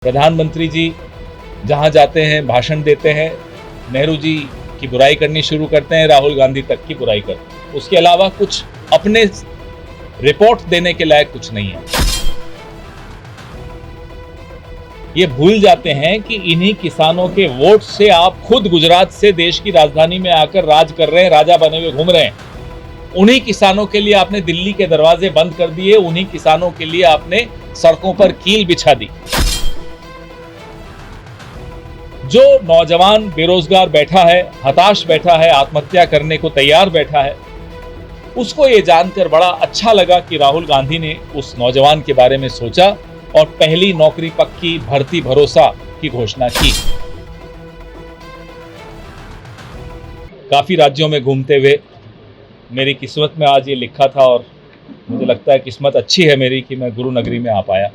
प्रधानमंत्री जी जहां जाते हैं भाषण देते हैं, नेहरू जी की बुराई करनी शुरू करते हैं, राहुल गांधी तक की बुराई करते हैं। उसके अलावा कुछ अपने रिपोर्ट देने के लायक कुछ नहीं है। ये भूल जाते हैं कि इन्हीं किसानों के वोट से आप खुद गुजरात से देश की राजधानी में आकर राज कर रहे हैं, राजा बने हुए घूम रहे हैं। उन्हीं किसानों के लिए आपने दिल्ली के दरवाजे बंद कर दिए, उन्हीं किसानों के लिए आपने सड़कों पर कील बिछा दी। जो नौजवान बेरोजगार बैठा है, हताश बैठा है, आत्महत्या करने को तैयार बैठा है, उसको ये जानकर बड़ा अच्छा लगा कि राहुल गांधी ने उस नौजवान के बारे में सोचा और पहली नौकरी पक्की भर्ती भरोसा की घोषणा की। काफी राज्यों में घूमते हुए मेरी किस्मत में आज ये लिखा था और मुझे लगता है किस्मत अच्छी है मेरी कि मैं गुरु नगरी में आ पाया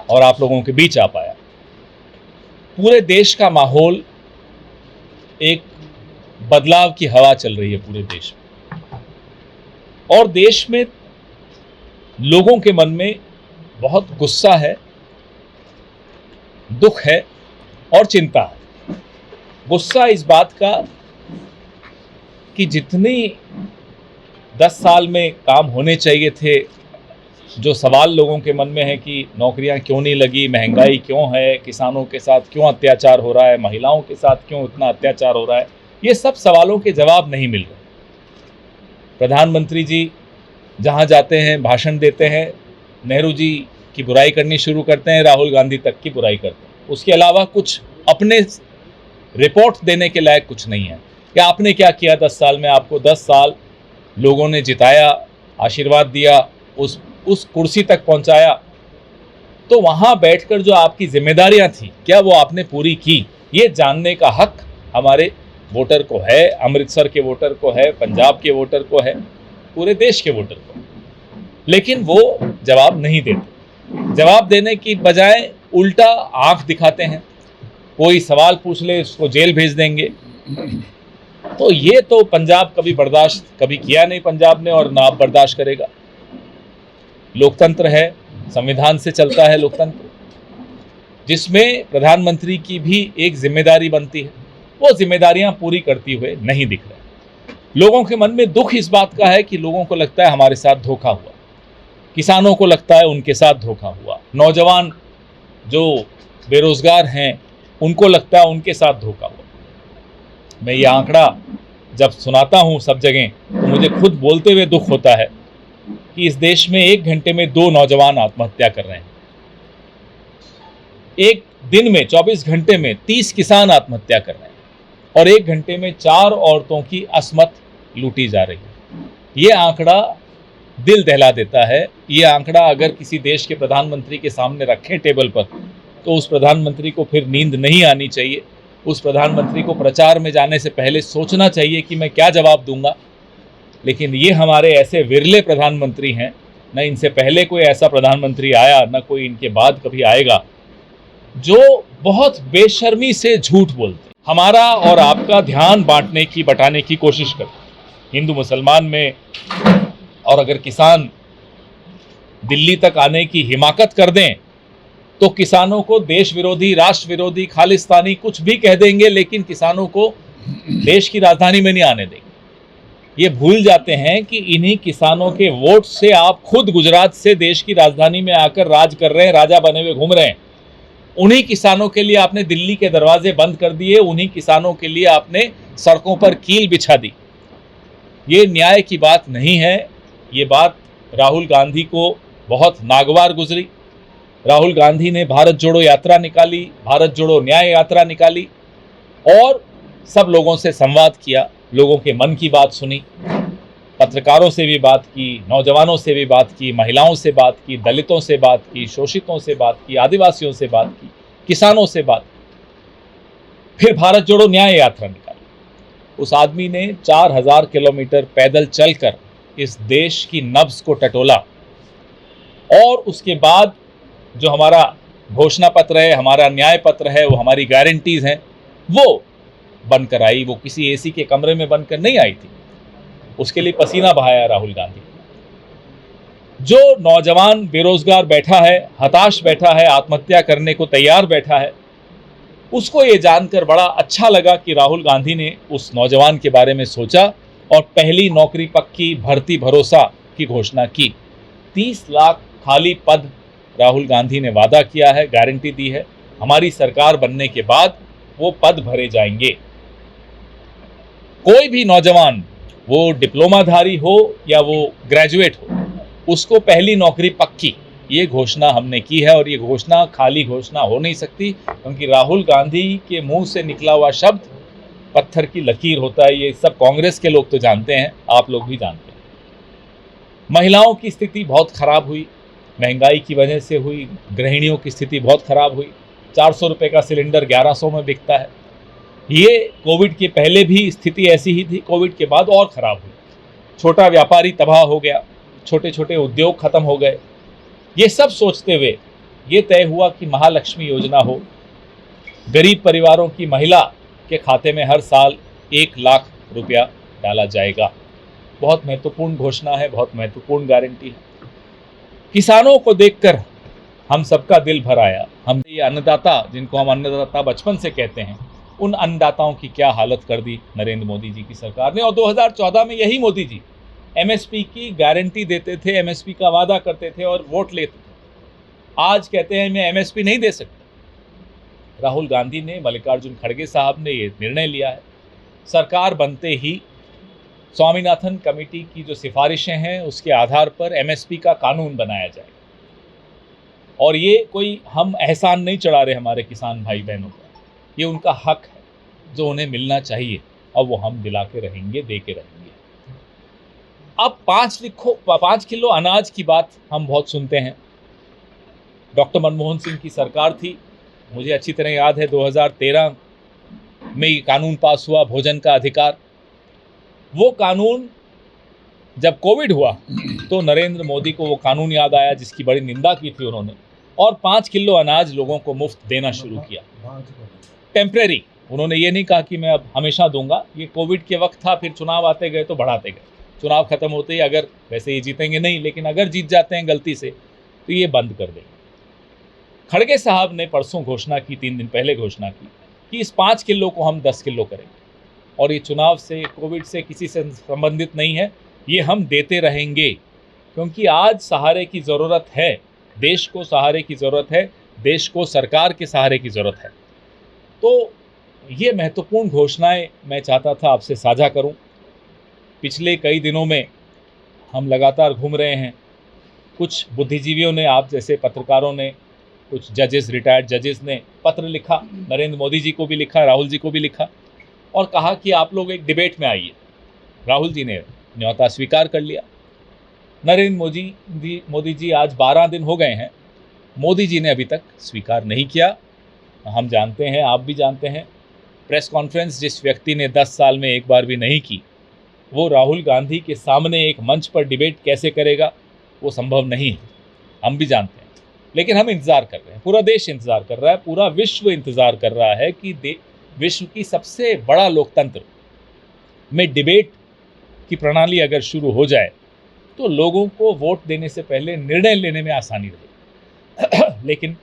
और आप लोगों के बीच आ पाया। पूरे देश का माहौल, एक बदलाव की हवा चल रही है पूरे देश में और देश में लोगों के मन में बहुत गुस्सा है, दुख है और चिंता है। गुस्सा इस बात का कि जितनी 10 साल में काम होने चाहिए थे, जो सवाल लोगों के मन में है कि नौकरियां क्यों नहीं लगी, महंगाई क्यों है, किसानों के साथ क्यों अत्याचार हो रहा है, महिलाओं के साथ क्यों इतना अत्याचार हो रहा है, ये सब सवालों के जवाब नहीं मिल रहे। प्रधानमंत्री जी जहां जाते हैं भाषण देते हैं, नेहरू जी की बुराई करनी शुरू करते हैं, राहुल गांधी तक की बुराई करते हैं। उसके अलावा कुछ अपने रिपोर्ट देने के लायक कुछ नहीं है कि आपने क्या किया 10 साल में। आपको 10 साल लोगों ने जिताया, आशीर्वाद दिया, उस कुर्सी तक पहुंचाया, तो वहां बैठकर जो आपकी जिम्मेदारियां थी क्या वो आपने पूरी की, ये जानने का हक हमारे वोटर को है, अमृतसर के वोटर को है, पंजाब के वोटर को है, पूरे देश के वोटर को। लेकिन वो जवाब नहीं देते। जवाब देने की बजाय उल्टा आंख दिखाते हैं, कोई सवाल पूछ ले उसको जेल भेज देंगे। तो ये तो पंजाब कभी बर्दाश्त कभी किया नहीं पंजाब ने और ना अब बर्दाश्त करेगा। लोकतंत्र है, संविधान से चलता है लोकतंत्र, जिसमें प्रधानमंत्री की भी एक जिम्मेदारी बनती है। वो जिम्मेदारियां पूरी करती हुए नहीं दिख रहे। लोगों के मन में दुख इस बात का है कि लोगों को लगता है हमारे साथ धोखा हुआ, किसानों को लगता है उनके साथ धोखा हुआ, नौजवान जो बेरोजगार हैं उनको लगता है उनके साथ धोखा हुआ। मैं ये आंकड़ा जब सुनाता हूँ सब जगह तो मुझे खुद बोलते हुए दुख होता है कि इस देश में 1 घंटे में 2 नौजवान आत्महत्या कर रहे हैं। एक दिन में 24 घंटे में 30 किसान आत्महत्या कर रहे हैं और 1 घंटे में 4 औरतों की अस्मत लूटी जा रही है। ये आंकड़ा दिल दहला देता है। ये आंकड़ा अगर किसी देश के प्रधानमंत्री के सामने रखें टेबल पर तो उस प्रधानमंत्री को फिर नींद नहीं आनी चाहिए। उस प्रधानमंत्री को प्रचार में जाने से पहले सोचना चाहिए कि मैं क्या जवाब दूंगा। लेकिन ये हमारे ऐसे विरले प्रधानमंत्री हैं, न इनसे पहले कोई ऐसा प्रधानमंत्री आया, न कोई इनके बाद कभी आएगा, जो बहुत बेशर्मी से झूठ बोलते, हमारा और आपका ध्यान बटाने की कोशिश करते हिंदू मुसलमान में। और अगर किसान दिल्ली तक आने की हिमाकत कर दें तो किसानों को देश विरोधी, राष्ट्र विरोधी, खालिस्तानी कुछ भी कह देंगे, लेकिन किसानों को देश की राजधानी में नहीं आने देंगे। ये भूल जाते हैं कि इन्हीं किसानों के वोट से आप खुद गुजरात से देश की राजधानी में आकर राज कर रहे हैं, राजा बने हुए घूम रहे हैं। उन्हीं किसानों के लिए आपने दिल्ली के दरवाजे बंद कर दिए, उन्हीं किसानों के लिए आपने सड़कों पर कील बिछा दी। ये न्याय की बात नहीं है। ये बात राहुल गांधी को बहुत नागवार गुजरी। राहुल गांधी ने भारत जोड़ो यात्रा निकाली, भारत जोड़ो न्याय यात्रा निकाली और सब लोगों से संवाद किया, लोगों के मन की बात सुनी, पत्रकारों से भी बात की, नौजवानों से भी बात की, महिलाओं से बात की, दलितों से बात की, शोषितों से बात की, आदिवासियों से बात की, किसानों से बात की। फिर भारत जोड़ो न्याय यात्रा निकाली। उस आदमी ने 4000 किलोमीटर पैदल चलकर इस देश की नब्ज को टटोला और उसके बाद जो हमारा घोषणा पत्र है, हमारा न्याय पत्र है, वो हमारी गारंटीज हैं, वो बनकर आई। वो किसी एसी के कमरे में बनकर नहीं आई थी, उसके लिए पसीना बहाया राहुल गांधी। जो नौजवान बेरोजगार बैठा है, हताश बैठा है, आत्महत्या करने को तैयार बैठा है, उसको ये जानकर बड़ा अच्छा लगा कि राहुल गांधी ने उस नौजवान के बारे में सोचा और पहली नौकरी पक्की, भर्ती भरोसा की घोषणा की। 30 लाख खाली पद राहुल गांधी ने वादा किया है, गारंटी दी है, हमारी सरकार बनने के बाद वो पद भरे जाएंगे। कोई भी नौजवान, वो डिप्लोमाधारी हो या वो ग्रेजुएट हो, उसको पहली नौकरी पक्की, ये घोषणा हमने की है। और ये घोषणा खाली घोषणा हो नहीं सकती, क्योंकि राहुल गांधी के मुंह से निकला हुआ शब्द पत्थर की लकीर होता है। ये सब कांग्रेस के लोग तो जानते हैं, आप लोग भी जानते हैं। महिलाओं की स्थिति बहुत खराब हुई, महंगाई की वजह से हुई। गृहिणियों की स्थिति बहुत खराब हुई। 400 रुपये का सिलेंडर 1100 में बिकता है। ये कोविड के पहले भी स्थिति ऐसी ही थी, कोविड के बाद और खराब हुई। छोटा व्यापारी तबाह हो गया, छोटे छोटे उद्योग खत्म हो गए। ये सब सोचते हुए ये तय हुआ कि महालक्ष्मी योजना हो, गरीब परिवारों की महिला के खाते में हर साल 1 लाख रुपया डाला जाएगा। बहुत महत्वपूर्ण घोषणा है, बहुत महत्वपूर्ण गारंटी है। किसानों को देखकर हम सबका दिल भर आया। हम ये अन्नदाता, जिनको हम अन्नदाता बचपन से कहते हैं, उन अन्नदाताओं की क्या हालत कर दी नरेंद्र मोदी जी की सरकार ने। और 2014 में यही मोदी जी एमएसपी की गारंटी देते थे, एमएसपी का वादा करते थे और वोट लेते थे। आज कहते हैं मैं एमएसपी नहीं दे सकता। राहुल गांधी ने, मल्लिकार्जुन खड़गे साहब ने ये निर्णय लिया है। सरकार बनते ही स्वामीनाथन कमेटी की जो सिफारिशें हैं उसके आधार पर एमएसपी का कानून बनाया जाएगा। और ये कोई हम एहसान नहीं चढ़ा रहे हमारे किसान भाई बहनों पर, ये उनका हक है जो उन्हें मिलना चाहिए, और वो हम दिला के रहेंगे, दे के रहेंगे। अब 5 किलो अनाज की बात हम बहुत सुनते हैं। डॉक्टर मनमोहन सिंह की सरकार थी, मुझे अच्छी तरह याद है 2013 में ये कानून पास हुआ, भोजन का अधिकार। वो कानून जब कोविड हुआ तो नरेंद्र मोदी को वो कानून याद आया जिसकी बड़ी निंदा की थी उन्होंने, और 5 किलो अनाज लोगों को मुफ्त देना शुरू किया। टेम्परेरी, उन्होंने ये नहीं कहा कि मैं अब हमेशा दूंगा। ये कोविड के वक्त था, फिर चुनाव आते गए तो बढ़ाते गए। चुनाव खत्म होते ही, अगर वैसे ये जीतेंगे नहीं, लेकिन अगर जीत जाते हैं गलती से, तो ये बंद कर देंगे। खड़गे साहब ने परसों घोषणा की, 3 दिन पहले घोषणा की कि इस 5 किलो को हम 10 किलो करेंगे, और ये चुनाव से, कोविड से किसी से संबंधित नहीं है, ये हम देते रहेंगे। क्योंकि आज सहारे की ज़रूरत है, देश को सहारे की ज़रूरत है, देश को सरकार के सहारे की ज़रूरत है। तो ये महत्वपूर्ण घोषणाएं मैं चाहता था आपसे साझा करूं। पिछले कई दिनों में हम लगातार घूम रहे हैं। कुछ बुद्धिजीवियों ने, आप जैसे पत्रकारों ने, कुछ जजेस, रिटायर्ड जजेस ने पत्र लिखा, नरेंद्र मोदी जी को भी लिखा, राहुल जी को भी लिखा, और कहा कि आप लोग एक डिबेट में आइए। राहुल जी ने न्योता स्वीकार कर लिया। नरेंद्र मोदी जी आज 12 दिन हो गए हैं, मोदी जी ने अभी तक स्वीकार नहीं किया। हम जानते हैं, आप भी जानते हैं, प्रेस कॉन्फ्रेंस जिस व्यक्ति ने 10 साल में एक बार भी नहीं की, वो राहुल गांधी के सामने एक मंच पर डिबेट कैसे करेगा, वो संभव नहीं है। हम भी जानते हैं, लेकिन हम इंतज़ार कर रहे हैं, पूरा देश इंतज़ार कर रहा है, पूरा विश्व इंतज़ार कर रहा है कि विश्व की सबसे बड़ा लोकतंत्र में डिबेट की प्रणाली अगर शुरू हो जाए तो लोगों को वोट देने से पहले निर्णय लेने में आसानी रहे। लेकिन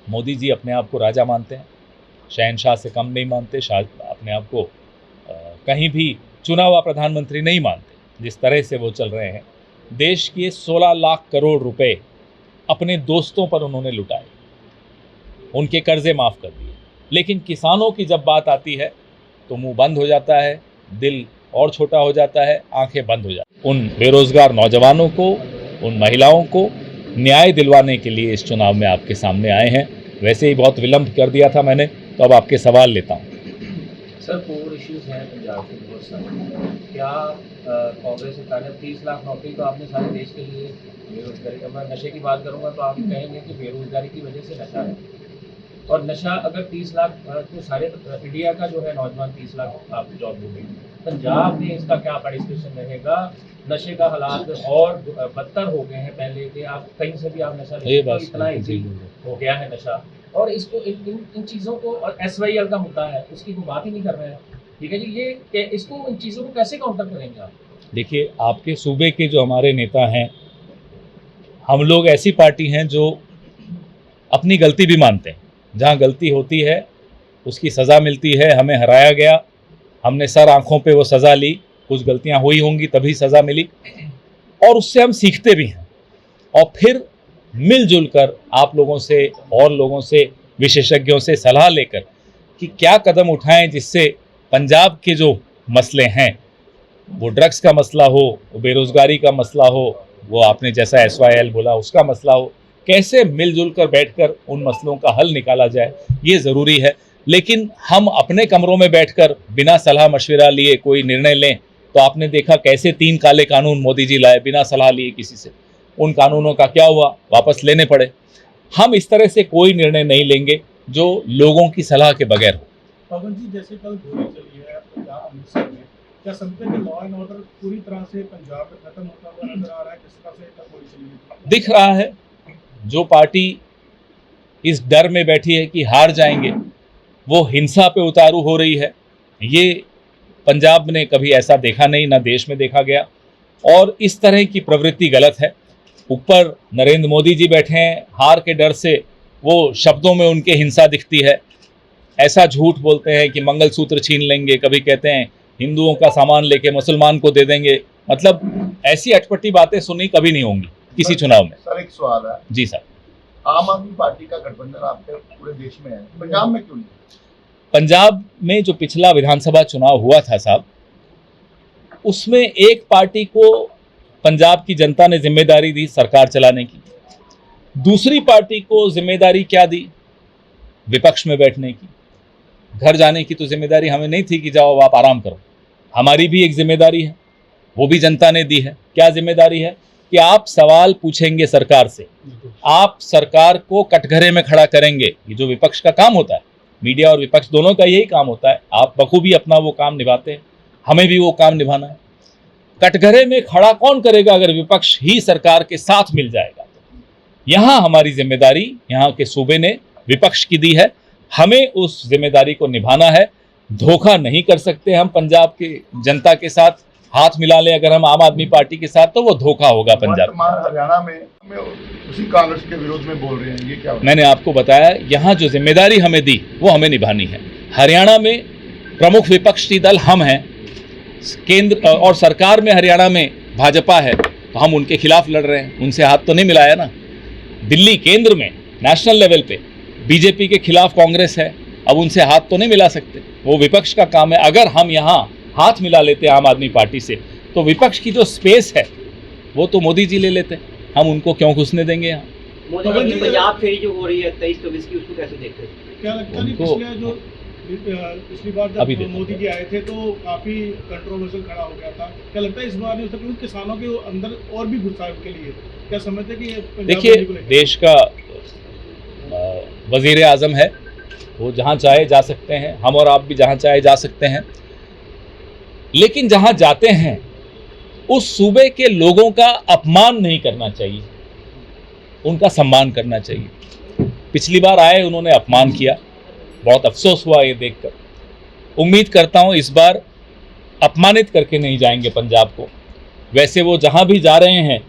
मोदी जी अपने आप को राजा मानते हैं, शहनशाह से कम नहीं मानते, शायद अपने आप को कहीं भी चुना हुआ प्रधानमंत्री नहीं मानते। जिस तरह से वो चल रहे हैं, देश के 16 लाख करोड़ रुपए अपने दोस्तों पर उन्होंने लुटाए, उनके कर्जे माफ़ कर दिए। लेकिन किसानों की जब बात आती है तो मुंह बंद हो जाता है, दिल और छोटा हो जाता है, आंखें बंद हो जाती हैं। उन बेरोजगार नौजवानों को, उन महिलाओं को न्याय दिलवाने के लिए इस चुनाव में आपके सामने आए हैं। वैसे ही बहुत विलंब कर दिया था मैंने, तो अब आपके सवाल लेता हूँ। सर, 4 इश्यूज हैं पंजाब के बहुत सारे। क्या कांग्रेस सरकार ने 30 लाख नौकरी तो आपने सारे देश के लिए बेरोजगारी का, मैं नशे की बात करूंगा तो आप कहेंगे कि बेरोजगारी की वजह से नशा है, और नशा अगर 30 लाख तो सारे इंडिया का जो है नौजवान 30 लाख आप जॉब दोगे। पंजाब में इसका क्या पार्टिसिपेशन रहेगा? नशे का हालात और बदतर हो गए हैं पहले के, आप कहीं से भी आप नशा नहीं, इतना ईजी हो गया है नशा। और इसको इन चीज़ों को, और SYL का मुद्दा है, उसकी कोई बात ही नहीं कर रहे हैं। ठीक है जी, ये इसको, इन चीज़ों को कैसे काउंटर करेंगे आप? देखिए, आपके सूबे के जो हमारे नेता हैं हम लोग ऐसी पार्टी हैं जो अपनी गलती भी मानते हैं। जहाँ गलती होती है उसकी सज़ा मिलती है। हमें हराया गया, हमने सर आंखों पे वो सज़ा ली, कुछ गलतियां हुई होंगी तभी सज़ा मिली, और उससे हम सीखते भी हैं और फिर मिलजुल कर आप लोगों से और लोगों से, विशेषज्ञों से सलाह लेकर कि क्या कदम उठाएं जिससे पंजाब के जो मसले हैं, वो ड्रग्स का मसला हो, वो बेरोज़गारी का मसला हो, वो आपने जैसा SYL बोला उसका मसला हो, कैसे मिलजुल कर बैठकर उन मसलों का हल निकाला जाए, ये ज़रूरी है। लेकिन हम अपने कमरों में बैठकर बिना सलाह मशविरा लिए कोई निर्णय लें तो आपने देखा कैसे 3 काले कानून मोदी जी लाए बिना सलाह लिए किसी से। उन कानूनों का क्या हुआ, वापस लेने पड़े। हम इस तरह से कोई निर्णय नहीं लेंगे जो लोगों की सलाह के बगैर हो। पवन जी, जैसे कल गोली चली है पंजाब अमृतसर में, क्या समझते हैं कि लॉ एंड ऑर्डर पूरी तरह से पंजाब में खत्म होता हुआ नजर आ रहा है? किस तरह से कल गोली चली है दिख रहा है जो पार्टी इस डर में बैठी है कि हार जाएंगे, वो हिंसा पे उतारू हो रही है। ये पंजाब ने कभी ऐसा देखा नहीं, ना देश में देखा गया, और इस तरह की प्रवृत्ति गलत है। ऊपर नरेंद्र मोदी जी बैठे हैं, हार के डर से वो शब्दों में उनके हिंसा दिखती है। ऐसा झूठ बोलते हैं कि मंगलसूत्र छीन लेंगे, कभी कहते हैं हिंदुओं का सामान लेके मुसलमान को दे देंगे। मतलब ऐसी अटपटी बातें सुनी कभी नहीं होंगी किसी चुनाव में। सर एक सवाल है जी सर, आम आदमी पार्टी का गठबंधन आपके पूरे देश में है, पंजाब में क्यों नहीं? पंजाब में जो पिछला विधानसभा चुनाव हुआ था साहब, उसमें एक पार्टी को पंजाब की जनता ने जिम्मेदारी दी सरकार चलाने की, दूसरी पार्टी को जिम्मेदारी क्या दी, विपक्ष में बैठने की। घर जाने की तो जिम्मेदारी हमें नहीं थी कि जाओ आप आराम करो। हमारी भी एक जिम्मेदारी है, वो भी जनता ने दी है। क्या जिम्मेदारी है कि आप सवाल पूछेंगे सरकार से, आप सरकार को कटघरे में खड़ा करेंगे। ये जो विपक्ष का काम होता है, मीडिया और विपक्ष दोनों का यही काम होता है। आप बखूबी अपना वो काम निभाते हैं, हमें भी वो काम निभाना है। कटघरे में खड़ा कौन करेगा अगर विपक्ष ही सरकार के साथ मिल जाएगा तो। यहाँ हमारी जिम्मेदारी यहाँ के सूबे ने विपक्ष की दी है, हमें उस जिम्मेदारी को निभाना है। धोखा नहीं कर सकते हम पंजाब की जनता के साथ। हाथ मिला लें अगर हम आम आदमी पार्टी के साथ तो वो धोखा होगा पंजाब। हरियाणा में उसी कांग्रेस के विरोध में बोल रहे हैं, ये क्या? मैंने आपको बताया, यहाँ जो जिम्मेदारी हमें दी वो हमें निभानी है। हरियाणा में प्रमुख विपक्षी दल हम हैं, केंद्र और सरकार में हरियाणा में भाजपा है, तो हम उनके खिलाफ लड़ रहे हैं। उनसे हाथ तो नहीं मिलाया ना। दिल्ली केंद्र में नेशनल लेवल पे बीजेपी के खिलाफ कांग्रेस है, अब उनसे हाथ तो नहीं मिला सकते, वो विपक्ष का काम है। अगर हम यहाँ हाथ मिला लेते आम आदमी पार्टी से तो विपक्ष की जो स्पेस है वो तो मोदी जी ले लेते, हम उनको क्यों घुसने देंगे यहाँ। मोदी जी पंजाब फेरी जो हो रही है 23-24 की, उसको कैसे देखते हैं? क्या लगता है उनको- पिछली बार अभी जब देखो। मोदी जी आए थे तो काफी कंट्रोवर्शियल खड़ा हो गया था, क्या लगता है इस बार नहीं हो सकता? क्योंकि किसानों के अंदर और भी गुस्सा है उनके लिए, क्या समझते हैं कि ये पंजाब देखिए, रैली को लेकर? देश का वजीर आजम है, वो जहाँ चाहे जा सकते हैं, हम और आप भी जहाँ चाहे जा सकते हैं, लेकिन जहाँ जाते हैं उस सूबे के लोगों का अपमान नहीं करना चाहिए, उनका सम्मान करना चाहिए। पिछली बार आए उन्होंने अपमान किया, बहुत अफसोस हुआ ये देखकर। उम्मीद करता हूँ इस बार अपमानित करके नहीं जाएंगे पंजाब को। वैसे वो जहाँ भी जा रहे हैं,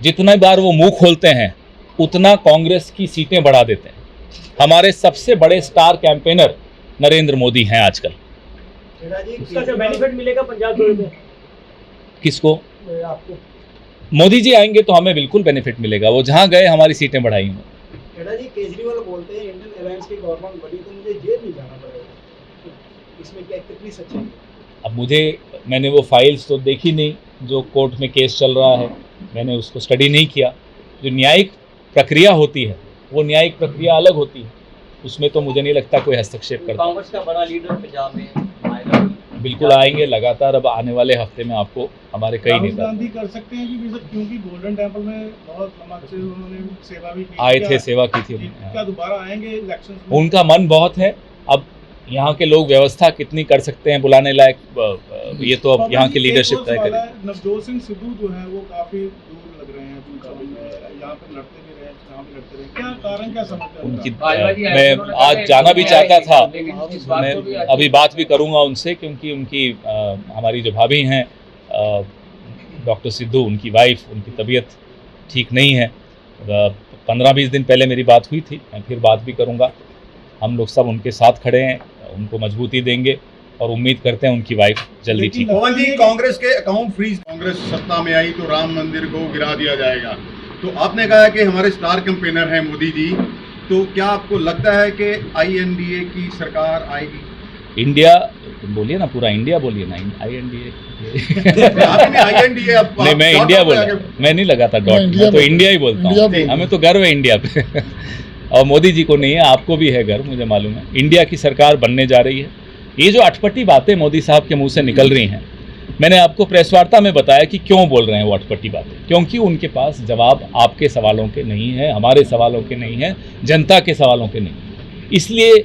जितने बार वो मुंह खोलते हैं उतना कांग्रेस की सीटें बढ़ा देते हैं। हमारे सबसे बड़े स्टार कैंपेनर नरेंद्र मोदी हैं आजकल। उसका जो बेनिफिट मिलेगा पंजाब दौरे में किसको? आपको? मोदी जी आएंगे तो हमें बिल्कुल बेनिफिट मिलेगा, वो जहाँ गए हमारी सीटें बढ़ाई उन्होंने। खेड़ा जी, केजरीवाल बोलते हैं इंडियन एयरलाइंस की गवर्नमेंट बड़ी तो मुझे जेल नहीं जाना पड़ेगा, इसमें क्या कितनी सच्चाई है? अब मैंने वो फाइल्स तो देखी नहीं जो कोर्ट में केस चल रहा है, मैंने उसको स्टडी नहीं किया। जो न्यायिक प्रक्रिया होती है वो न्यायिक प्रक्रिया अलग होती है, उसमें तो मुझे नहीं लगता कोई हस्तक्षेप करता। कांग्रेस का बड़ा लीडर पंजाब में आएगा? बिल्कुल आएंगे लगातार। अब आने वाले हफ्ते में आपको हमारे कई राहुल नेता गांधी कर सकते हैं क्योंकि गोल्डन टेम्पल में बहुत समाज से उन्होंने सेवा भी की, आए थे, क्या- सेवा की थी क्या उन्होंने। दोबारा आएंगे इलेक्शन में? उनका मन बहुत है। अब यहाँ के लोग व्यवस्था कितनी कर सकते हैं बुलाने लायक, ये तो अब यहाँ की लीडरशिप तय करेगी। नवजोत सिंह सिद्धू जो है वो काफी दूर लग रहे हैं चुनाव में, यहाँ पे लड़ते भी रहे, चुनाव भी लड़ते रहे, क्या कारण क्या समझते हैं उनकी उनका? मैं आज जाना भी चाहता था, मैं अभी बात भी करूंगा उनसे, क्योंकि उनकी हमारी जो भाभी हैं डॉक्टर सिद्धू, उनकी वाइफ, उनकी तबीयत ठीक नहीं है। 15-20 दिन पहले मेरी बात हुई थी, मैं फिर बात भी करूँगा। हम लोग सब उनके साथ खड़े हैं, उनको मजबूती देंगे और उम्मीद करते हैं उनकी वाइफ जल्दी ठीक हो। पवन जी, कांग्रेस के अकाउंट फ्रीज, कांग्रेस सत्ता में आई तो राम मंदिर को गिरा दिया जाएगा, तो आपने कहा कि हमारे स्टार कैंपेनर हैं मोदी जी, तो क्या आपको लगता है कि INDA की सरकार आएगी? इंडिया, तुम बोलिए ना, पूरा इंडिया बोलिए ना, INDA। आपने INDA अब नहीं, मैं डॉट इंडिया पे बोला, आगे- मैं नहीं लगाता डॉट, मैं तो इंडिया ही बोलता हूँ। हमें तो गर्व है इंडिया पे। और मोदी जी को नहीं है, आपको भी है गर्व, मुझे मालूम है। इंडिया की सरकार बनने जा रही है। ये जो अटपटी बातें मोदी साहब के मुंह से निकल रही हैं, मैंने आपको प्रेस वार्ता में बताया कि क्यों बोल रहे हैं वो अटपटी बातें। क्योंकि उनके पास जवाब आपके सवालों के नहीं है, हमारे सवालों के नहीं है, जनता के सवालों के नहीं है। इसलिए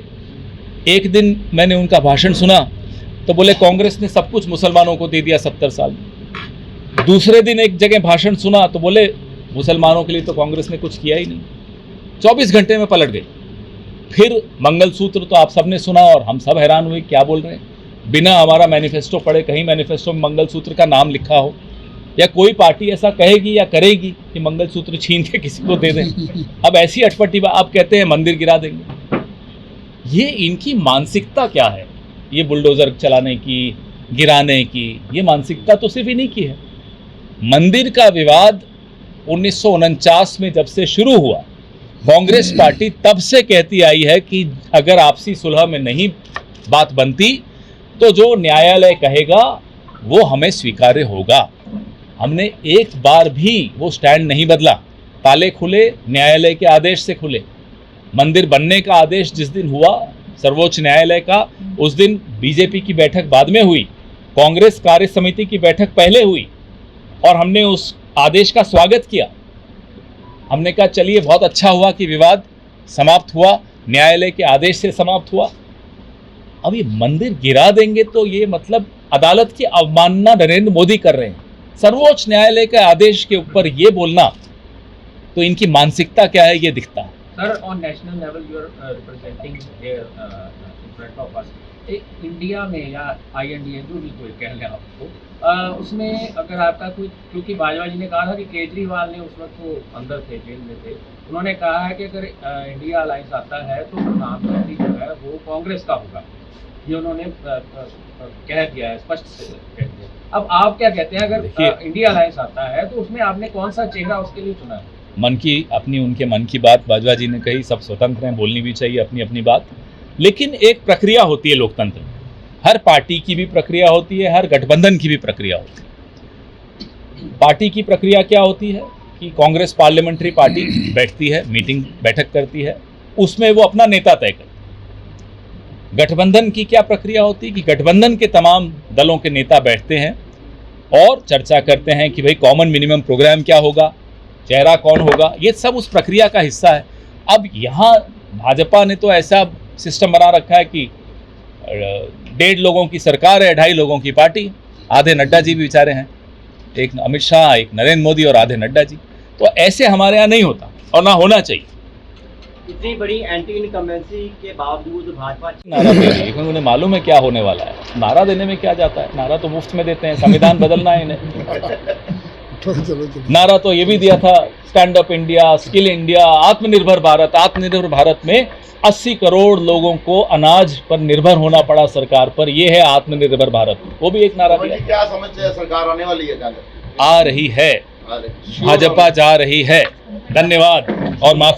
एक दिन मैंने उनका भाषण सुना तो बोले कांग्रेस ने सब कुछ मुसलमानों को दे दिया 70 साल में। दूसरे दिन एक जगह भाषण सुना तो बोले मुसलमानों के लिए तो कांग्रेस ने कुछ किया ही नहीं। 24 घंटे में पलट गई। फिर मंगलसूत्र तो आप सबने सुना और हम सब हैरान हुए, क्या बोल रहे हैं। बिना हमारा मैनिफेस्टो पढ़े कहीं मैनिफेस्टो में मंगलसूत्र का नाम लिखा हो, या कोई पार्टी ऐसा कहेगी या करेगी कि मंगलसूत्र छीन के किसी को दे दें। अब ऐसी अटपटी बात, आप कहते हैं मंदिर गिरा देंगे। ये इनकी मानसिकता क्या है, ये बुलडोजर चलाने की, गिराने की, ये मानसिकता तो सिर्फ इन्हीं की है। मंदिर का विवाद 1949 में जब से शुरू हुआ, कांग्रेस पार्टी तब से कहती आई है कि अगर आपसी सुलह में नहीं बात बनती तो जो न्यायालय कहेगा वो हमें स्वीकार्य होगा। हमने एक बार भी वो स्टैंड नहीं बदला। ताले खुले न्यायालय के आदेश से खुले। मंदिर बनने का आदेश जिस दिन हुआ सर्वोच्च न्यायालय का, उस दिन बीजेपी की बैठक बाद में हुई, कांग्रेस कार्य समिति की बैठक पहले हुई और हमने उस आदेश का स्वागत किया। हमने कहा चलिए बहुत अच्छा हुआ कि विवाद समाप्त हुआ, न्यायालय के आदेश से समाप्त हुआ। अब ये मंदिर गिरा देंगे तो ये मतलब अदालत की अवमानना नरेंद्र मोदी कर रहे हैं। सर्वोच्च न्यायालय के आदेश के ऊपर ये बोलना, तो इनकी मानसिकता क्या है ये दिखता है। Sir, on national level, you are representing here in front of us. India में या INDA जो भी कोई कह लें आपको, उसमें अगर आपका कोई, क्योंकि बाजवा जी ने कहा था कि केजरीवाल ने उस वक्त वो अंदर थे, जेल में थे, उन्होंने कहा है कि अगर इंडिया अलायंस आता है तो प्रधानमंत्री जो है वो कांग्रेस का होगा। ये उन्होंने कह दिया है, स्पष्ट से कह दिया। अब आप क्या कहते हैं, अगर इंडिया अलायंस आता है तो उसमें आपने कौन सा चेहरा उसके लिए चुना है? मन की अपनी, उनके मन की बात बाजवा जी ने कही, सब स्वतंत्र हैं, बोलनी भी चाहिए अपनी अपनी बात। लेकिन एक प्रक्रिया होती है लोकतंत्र में, हर पार्टी की भी प्रक्रिया होती है, हर गठबंधन की भी प्रक्रिया होती है। पार्टी की प्रक्रिया क्या होती है कि कांग्रेस पार्लियामेंट्री पार्टी बैठती है, मीटिंग बैठक करती है, उसमें वो अपना नेता तय करती है। गठबंधन की क्या प्रक्रिया होती है कि गठबंधन के तमाम दलों के नेता बैठते हैं और चर्चा करते हैं कि भाई कॉमन मिनिमम प्रोग्राम क्या होगा, चेहरा कौन होगा, ये सब उस प्रक्रिया का हिस्सा है। अब यहाँ भाजपा ने तो ऐसा सिस्टम बना रखा है कि 1.5 लोगों की सरकार है, 2.5 लोगों की पार्टी। आधे नड्डा जी भी बेचारे हैं, एक अमित शाह, एक नरेंद्र मोदी और आधे नड्डा जी। तो ऐसे हमारे यहाँ नहीं होता और ना होना चाहिए। इतनी बड़ी एंटी इनकम्बेंसी के बावजूद भाजपा नारा दे रही है, क्योंकि उन्हें मालूम है क्या होने वाला है। नारा देने में क्या जाता है, नारा तो मुफ्त में देते हैं, संविधान बदलना है इन्हें। नारा तो ये भी दिया था, stand up India, skill India, आत्मनिर्भर भारत। आत्मनिर्भर भारत में 80 करोड़ लोगों को अनाज पर निर्भर होना पड़ा सरकार पर, ये है आत्मनिर्भर भारत। वो भी एक नारा दिया। क्या समझते हैं सरकार आने वाली है? आ रही है, भाजपा जा रही है। धन्यवाद और माफी।